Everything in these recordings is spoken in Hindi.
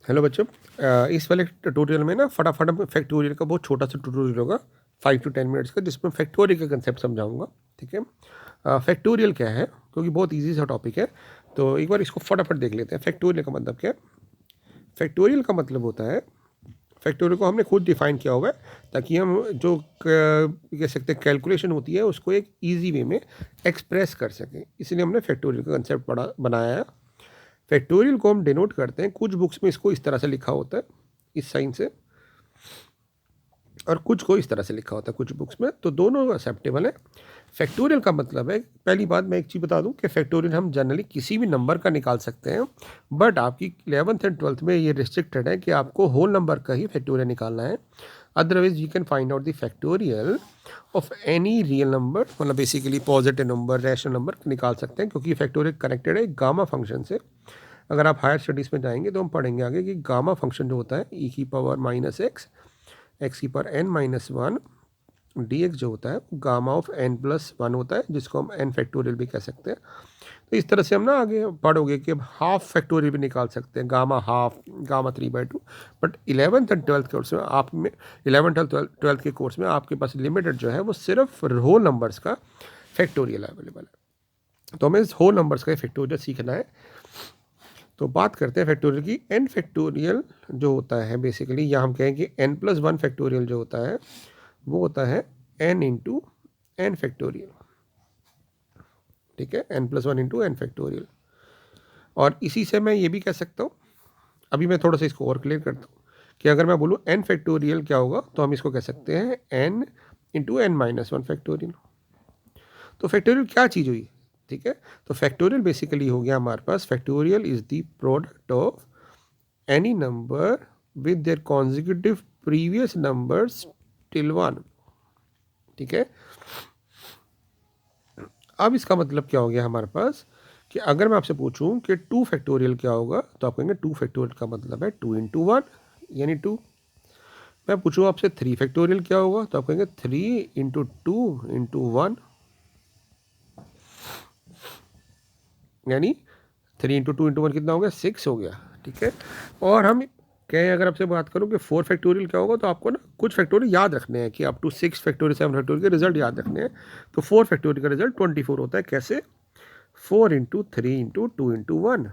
हेलो बच्चों, इस वाले ट्यूटोरियल में ना फटाफट हम फैक्टोरियल का बहुत छोटा सा ट्यूटोरियल होगा 5 to 10 मिनट्स का, जिसमें फैक्टोरियल का कंसेप्ट समझाऊंगा। ठीक है। फैक्टोरियल क्या है, क्योंकि बहुत इजी सा टॉपिक है, तो एक बार इसको फटाफट देख लेते हैं। फैक्टोरियल का मतलब क्या है? फैक्टोरियल का मतलब होता है, फैक्टोरियल को हमने खुद डिफाइन किया हुआ है ताकि हम जो कह सकते हैं कैलकुलेशन होती है उसको एक ईजी वे में एक्सप्रेस कर सकें, इसलिए हमने फैक्टोरियल का कंसेप्ट बनाया है। फैक्टोरियल को हम डिनोट करते हैं, कुछ बुक्स में इसको इस तरह से लिखा होता है, इस साइन से, और कुछ को इस तरह से लिखा होता है कुछ बुक्स में, तो दोनों एक्सेप्टेबल है। फैक्टोरियल का मतलब है, पहली बात मैं एक चीज़ बता दूं कि फैक्टोरियल हम जनरली किसी भी नंबर का निकाल सकते हैं, बट आपकी 11th एंड 12th में ये रिस्ट्रिक्टेड है कि आपको होल नंबर का ही फैक्टोरियल निकालना है। Otherwise you can find out the factorial of any real number, मतलब basically positive number, rational number निकाल सकते हैं, क्योंकि फैक्टोरियल कनेक्टेड है गामा फंक्शन से। अगर आप हायर स्टडीज़ में जाएंगे तो हम पढ़ेंगे आगे कि गामा फंक्शन जो होता है ई की पावर माइनस एक्स की power n minus one d x जो होता है gamma of n plus one होता है, जिसको हम एन फैक्टोरियल भी कह सकते हैं। तो इस तरह से हम ना आगे पढ़ोगे कि अब हाफ फैक्टोरियल भी निकाल सकते हैं, gamma half, gamma 3/2। But 11th and 12th course में आप में 11th और 12th के कोर्स में आपके पास लिमिटेड जो है वो सिर्फ होल नंबर्स का फैक्टोरियल अवेलेबल है, तो हमें इस होल नंबर्स का फैक्टोरियल सीखना है। तो बात करते हैं फैक्टोरियल की। एन फैक्टोरियल जो होता है बेसिकली, या हम कहें कि एन प्लस वन फैक्टोरियल जो होता है वो होता है एन इंटू एन फैक्टोरियल। ठीक है, n plus one into n factorial. और इसी से मैं ये भी कह सकता हूँ, अभी मैं थोड़ा सा इसको और क्लियर करता हूँ, कि अगर मैं बोलूँ एन फैक्टोरियल क्या होगा, तो हम इसको कह सकते हैं n into n minus one factorial. तो फैक्टोरियल क्या चीज़ हुई? ठीक है, तो फैक्टोरियल बेसिकली हो गया हमारे पास, factorial is the product of any number with their consecutive previous numbers till 1। ठीक है, अब इसका मतलब क्या हो गया हमारे पास, कि अगर मैं आपसे पूछूं कि 2 फैक्टोरियल क्या होगा, तो आप कहेंगे 2 फैक्टोरियल का मतलब है 2 इंटू वन, यानी 2। मैं पूछूं आपसे 3 फैक्टोरियल क्या होगा, तो आप कहेंगे 3 इंटू टू इंटू वन, यानी 3 इंटू टू इंटू वन कितना हो गया, 6 हो गया। ठीक है, और हम कहें, अगर आपसे बात करूं कि 4 फैक्टोरियल क्या होगा, तो आपको ना कुछ फैक्टोरियल याद रखने हैं कि अप टू 6 फैक्टोरियल 7 फैक्टोरियल के रिजल्ट याद रखने हैं। तो 4 फैक्टोरियल का रिजल्ट 24 होता है। कैसे? 4 into three into two into one,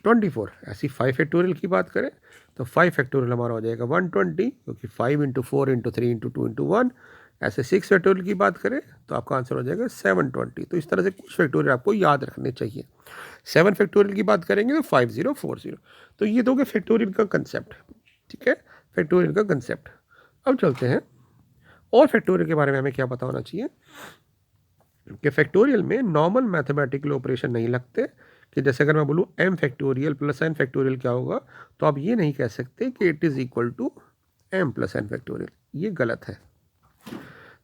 24। ऐसी 5 फैक्टोरियल की बात करें तो 5 फैक्टोरियल हमारा हो जाएगा 120, क्योंकि 5 into four into three into two into one. ऐसे 6 फैक्टोरियल की बात करें तो आपका आंसर हो जाएगा 720। तो इस तरह से कुछ फैक्टोरियल आपको याद रखने चाहिए। 7 फैक्टोरियल की बात करेंगे तो 5040। तो ये तो हो गया फैक्टोरियल का कंसेप्ट। ठीक है, फैक्टोरियल का कंसेप्ट। अब चलते हैं और फैक्टोरियल के बारे में हमें क्या पता होना चाहिए, कि फैक्टोरियल में नॉर्मल मैथमेटिकल ऑपरेशन नहीं लगते। कि जैसे अगर मैं बोलूँ m factorial plus n factorial क्या होगा, तो आप ये नहीं कह सकते कि it is equal to m plus n factorial, ये गलत है।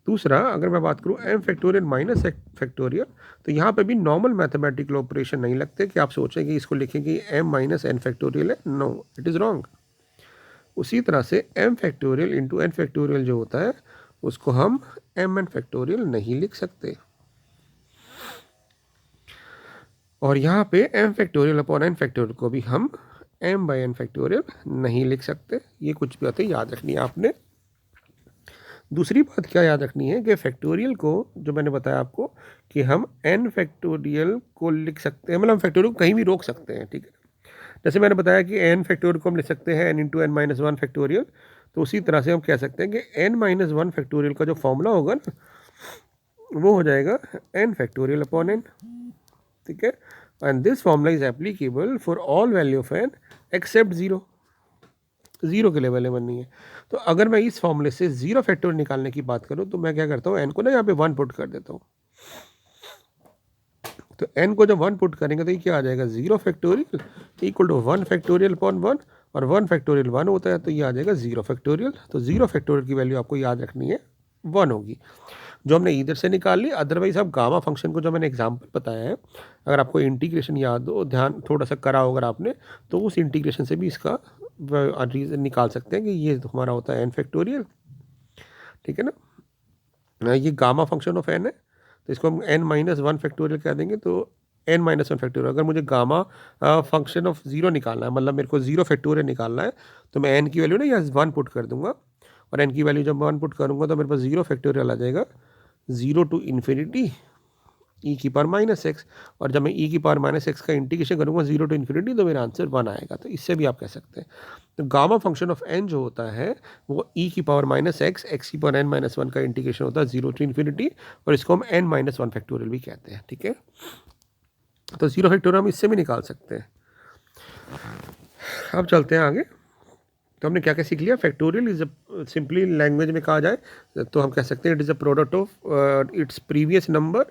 दूसरा, अगर मैं बात करूँ एम फैक्टोरियल माइनस फैक्टोरियल, तो यहाँ पे भी नॉर्मल मैथमेटिकल ऑपरेशन नहीं लगते कि आप सोचें कि इसको लिखेंगे एम माइनस एन फैक्टोरियल है। No, it is wrong. उसी तरह से m factorial into n factorial जो होता है उसको हम एम एन फैक्टोरियल नहीं लिख सकते। और यहाँ पे m factorial upon n factorial को भी हम एम बाई एन फैक्टोरियल नहीं लिख सकते। ये कुछ बातें याद रखनी है आपने। दूसरी बात क्या याद रखनी है, कि फैक्टोरियल को, जो मैंने बताया आपको, कि हम एन फैक्टोरियल को लिख सकते हैं, मतलब हम फैक्टोरियल को कहीं भी रोक सकते हैं। ठीक है, जैसे मैंने बताया कि एन फैक्टोरियल को हम लिख सकते हैं n into n minus one factorial, तो उसी तरह से हम कह सकते हैं कि एन माइनस वन फैक्टोरियल का जो फॉर्मूला होगा ना, वो हो जाएगा एन फैक्टोरियल अपॉन एन। ठीक है, and this formula is applicable for all value of n except zero. Zero के लिए अवेलेबल नहीं है। तो अगर मैं इस फॉर्मूले से जीरो फैक्टोरियल निकालने की बात करूं, तो मैं क्या करता हूं, एन को ना यहाँ पे वन पुट कर देता हूं। तो एन को जब वन पुट करेंगे तो ये क्या आ जाएगा, zero factorial equal to one factorial upon one, और वन फैक्टोरियल वन होता है, तो ये आ जाएगा जीरो फैक्टोरियल। तो जीरो फैक्टोरियल की वैल्यू आपको याद रखनी है, वन होगी, जो हमने इधर से निकाल ली। अदरवाइज आप गामा फंक्शन को, जो मैंने एग्जांपल बताया है, अगर आपको इंटीग्रेशन याद हो, ध्यान थोड़ा सा करा होगा आपने, तो उस इंटीग्रेशन से भी इसका रीजन निकाल सकते हैं कि ये हमारा होता है एन फैक्टोरियल। ठीक है ना, ये गामा फंक्शन ऑफ एन है, तो इसको हम एन माइनस वन फैक्टोरियल कह देंगे। तो n माइनस वन फैक्टोरियल। अगर मुझे गामा फंक्शन ऑफ जीरो निकालना है, मतलब मेरे को जीरो फैक्टोरियल निकालना है, तो मैं n की वैल्यू ना यहाँ 1 पुट कर दूंगा, और n की वैल्यू जब 1 पुट करूंगा तो मेरे पास जीरो फैक्टोरियल आ जाएगा 0 टू इन्फिनिटी ई की पावर माइनस एक्स, और जब मैं ई की पावर माइनस एक्स का इंटीग्रेशन करूंगा 0 टू इन्फिनिटी तो मेरा आंसर 1 आएगा। तो इससे भी आप कह सकते हैं तो गामा फंक्शन ऑफ n जो होता है वो ई की पावर माइनस एक्स, एक्स की पावर n माइनस वन का इंटीग्रेशन होता है 0 टू इन्फिनिटी, और इसको हम n माइनस वन फैक्टोरियल भी कहते हैं। ठीक है, तो जीरो फैक्टोरियल हम इससे भी निकाल सकते हैं। अब चलते हैं आगे। तो हमने क्या क्या सीख लिया? फैक्टोरियल इज सिंपली लैंग्वेज में कहा जाए तो हम कह सकते हैं it is a product of its previous number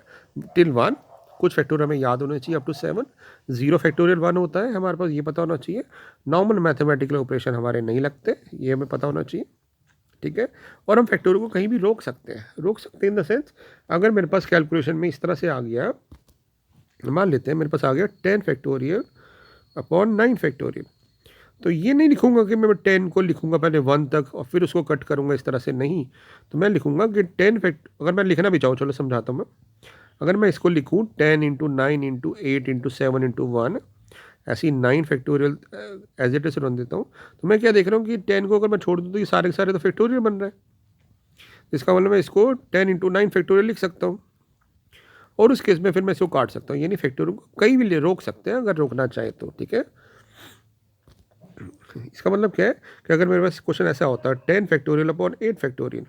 till 1। कुछ फैक्टोरियल हमें याद होने चाहिए अप टू 7। जीरो फैक्टोरियल 1 होता है, हमारे पास ये पता होना चाहिए। नॉर्मल मैथमेटिकल ऑपरेशन हमारे नहीं लगते, ये हमें पता होना चाहिए। ठीक है, और हम फैक्टोरियल को कहीं भी रोक सकते हैं इन द सेंस, अगर मेरे पास कैलकुलेशन में इस तरह से आ गया, मान लेते हैं मेरे पास आ गया 10 फैक्टोरियल अपॉन 9 फैक्टोरियल, तो ये नहीं लिखूंगा कि मैं 10 को लिखूंगा पहले 1 तक और फिर उसको कट करूंगा इस तरह से, नहीं। तो मैं लिखूंगा कि 10 अगर मैं लिखना भी चाहूँ, चलो समझाता हूँ मैं। अगर मैं इसको लिखूँ 10 इंटू 9 इंटू 8 इंटू 7 इंटू 1, ऐसी 9 factorial as it is run देता हूँ, तो मैं क्या देख रहा हूँ कि 10 को अगर मैं छोड़ दूँ तो ये सारे के सारे तो फैक्टोरियल बन रहा है। इसका मतलब मैं इसको 10 इंटू 9 फैक्टोरियल लिख सकता हूँ, और उस केस में फिर मैं इसको काट सकता हूँ, यानी फैक्टोरियल को कहीं भी रोक सकते हैं अगर रोकना चाहे तो। ठीक है, इसका मतलब क्या है कि अगर मेरे पास क्वेश्चन ऐसा होता है 10 फैक्टोरियल अपॉन 8 फैक्टोरियल,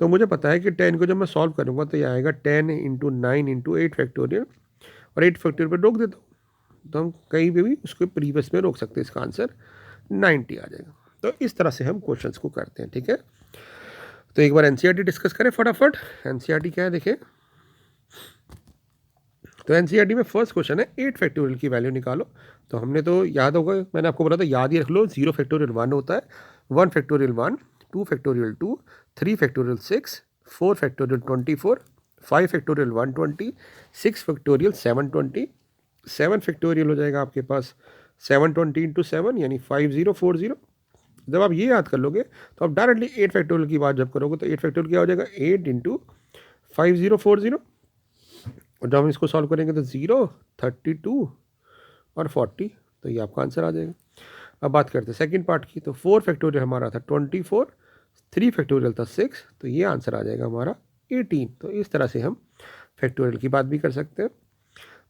तो मुझे पता है कि 10 को जब मैं सॉल्व करूंगा तो ये आएगा 10 इंटू 9 इंटू 8 फैक्टोरियल, और 8 फैक्टोरियल पर रोक देता हूँ तो हम कहीं पे भी उसको प्रीवियस में रोक सकते हैं, इसका आंसर 90 आ जाएगा। तो इस तरह से हम क्वेश्चंस को करते हैं। ठीक है, तो एक बार एनसीईआरटी डिस्कस करें फटाफट। एनसीईआरटी क्या है देखें, तो एनसीईआरटी में फर्स्ट क्वेश्चन है 8 फैक्टोरियल की वैल्यू निकालो। तो हमने तो याद होगा, मैंने आपको बोला था याद ही रख लो, 0 फैक्टोरियल 1 होता है, 1 factorial 1, 2 factorial 2, 3 factorial 6, 4 factorial 24, 5 factorial 120, 6 factorial 720, 7 factorial हो जाएगा आपके पास 720 इंटू 7 यानी 5040। जब आप ये याद कर लोगे तो आप डायरेक्टली 8 फैक्टोरियल की बात जब करोगे तो 8 फैक्टोरियल क्या हो जाएगा 8 इंटू 5040, और जब हम इसको सॉल्व करेंगे तो 0, 32 और 40, तो ये आपका आंसर आ जाएगा। अब बात करते हैं सेकंड पार्ट की। तो 4 फैक्टोरियल हमारा था 24, 3 फैक्टोरियल था 6, तो ये आंसर आ जाएगा हमारा 18। तो इस तरह से हम फैक्टोरियल की बात भी कर सकते हैं।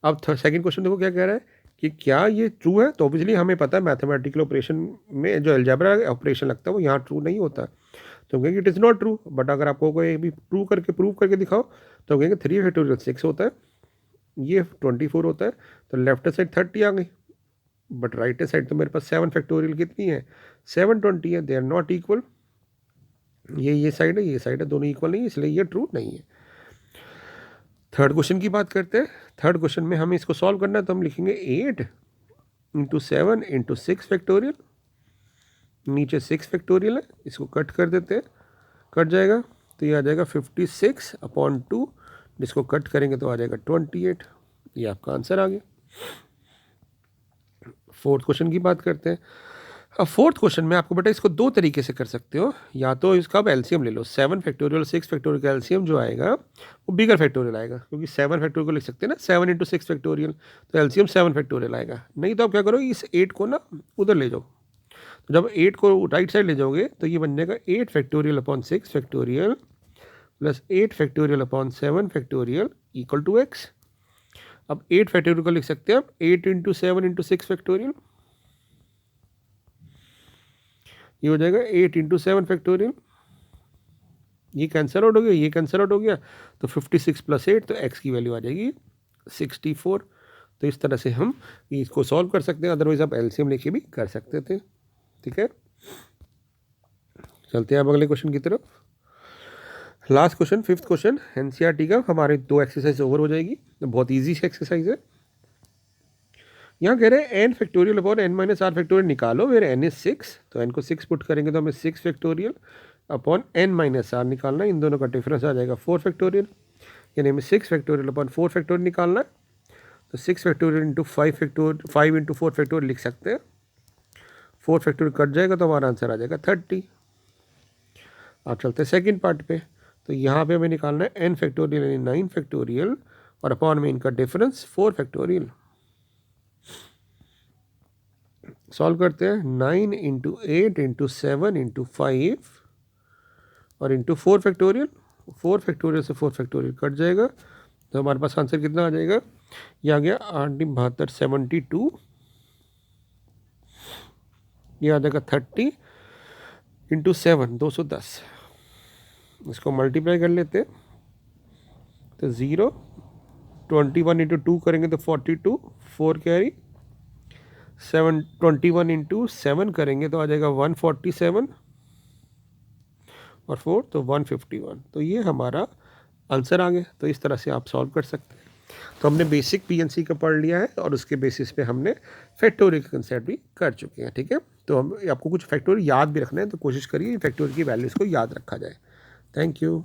अब सेकंड क्वेश्चन देखो क्या कह रहा है कि क्या ये ट्रू है। तो ऑब्वियसली हमें पता है मैथमेटिकल ऑपरेशन में जो अलजेब्रा ऑपरेशन लगता है वो यहाँ ट्रू नहीं होता, तो कहेंगे it is not true. But अगर आपको कोई भी प्रूव करके दिखाओ तो कहेंगे 3 फैक्टोरियल 6 होता है, ये 24 होता है, तो लेफ्ट साइड 30 आ गई, बट राइट साइड तो मेरे पास 7 फैक्टोरियल कितनी है 720 है, दे आर नॉट इक्वल। ये साइड है ये साइड है, दोनों इक्वल नहीं है, इसलिए ये ट्रू नहीं है। थर्ड क्वेश्चन की बात करते हैं। थर्ड क्वेश्चन में हमें इसको सॉल्व करना है, तो हम लिखेंगे 8 इंटू 7 इंटू 6 फैक्टोरियल, नीचे 6 फैक्टोरियल है, इसको कट कर देते हैं, कट जाएगा तो ये आ जाएगा 56 अपॉन 2, जिसको कट करेंगे तो आ जाएगा 28। ये आपका आंसर आ गया। फोर्थ क्वेश्चन की बात करते हैं। अब फोर्थ क्वेश्चन में आपको बेटा इसको दो तरीके से कर सकते हो, या तो इसका आप एलसीएम ले लो, 7 फैक्टोरियल 6 फैक्टोरियल का एलसीएम जो आएगा वो बिगर फैक्टोरियल आएगा, क्योंकि 7 फैक्टोरियल को लिख सकते हैं ना 7 इंटू 6 फैक्टोरियल, तो एलसीएम 7 फैक्टोरियल आएगा। नहीं तो आप क्या करो इस 8 को ना उधर ले जाओ, तो जब 8 को राइट साइड ले जाओगे तो ये बन जाएगा 8 factorial upon 6 factorial plus 8 factorial upon 7 factorial equal to x. अब 8 फैक्टोरियल को लिख सकते हैं आप 8 इंटू 7 इंटू 6 फैक्टोरियल, ये हो जाएगा 8 इंटू 7 फैक्टोरियल, ये कैंसिल आउट हो गया, ये कैंसिल आउट हो गया, तो 56 प्लस 8, तो x की वैल्यू आ जाएगी 64। तो इस तरह से हम इसको सॉल्व कर सकते हैं, अदरवाइज आप एलसीएम लेके भी कर सकते थे। ठीक है, चलते हैं अब अगले क्वेश्चन की तरफ। Last question, fifth question NCERT का, हमारे 2 एक्सरसाइज ओवर हो जाएगी, तो बहुत ईजी से एक्सरसाइज है। यहाँ कह रहे हैं n factorial upon n minus r factorial निकालो, वेर एन इज 6, तो एन को 6 पुट करेंगे तो हमें 6 factorial upon n minus r निकालना है, इन दोनों का डिफरेंस आ जाएगा 4 फैक्टोरियल, यानी हमें 6 फैक्टोरियल अपॉन 4 फैक्टोरियल निकालना है। तो 6 फैक्टोरियल इंटू 5 इंटू 4 फैक्टोरियल लिख सकते हैं, 4 फैक्टोरियल कट जाएगा तो हमारा आंसर आ जाएगा 30। आप चलते हैं सेकेंड पार्ट पे। तो यहाँ पे हमें निकालना है एन फैक्टोरियल यानी 9 फैक्टोरियल और अपॉन में इनका डिफरेंस 4 फैक्टोरियल। सॉल्व करते हैं 9 इंटू 8 इंटू 7 इंटू 5 और इंटू 4 फैक्टोरियल। 4 फैक्टोरियल से 4 फैक्टोरियल कट जाएगा तो हमारे पास आंसर कितना आ जाएगा, ये आ गया 8×72 72, ये आ जाएगा 30 इंटू 7 210। इसको मल्टीप्लाई कर लेते हैं तो 0, 21 इंटू 2 करेंगे तो 42, 4 कैरी, 7 21 इंटू 7 करेंगे तो आ जाएगा 147 और 4 तो 151। तो ये हमारा आंसर आ गया। तो इस तरह से आप सॉल्व कर सकते हैं। तो हमने बेसिक पीएनसी का पढ़ लिया है और उसके बेसिस पे हमने फैक्टोरियल का कंसेप्ट भी कर चुके हैं। ठीक है, तो हम आपको कुछ फैक्टोरियल याद भी रखना है तो कोशिश करिए फैक्टोरियल की वैल्यूज़ को याद रखा जाए। Thank you.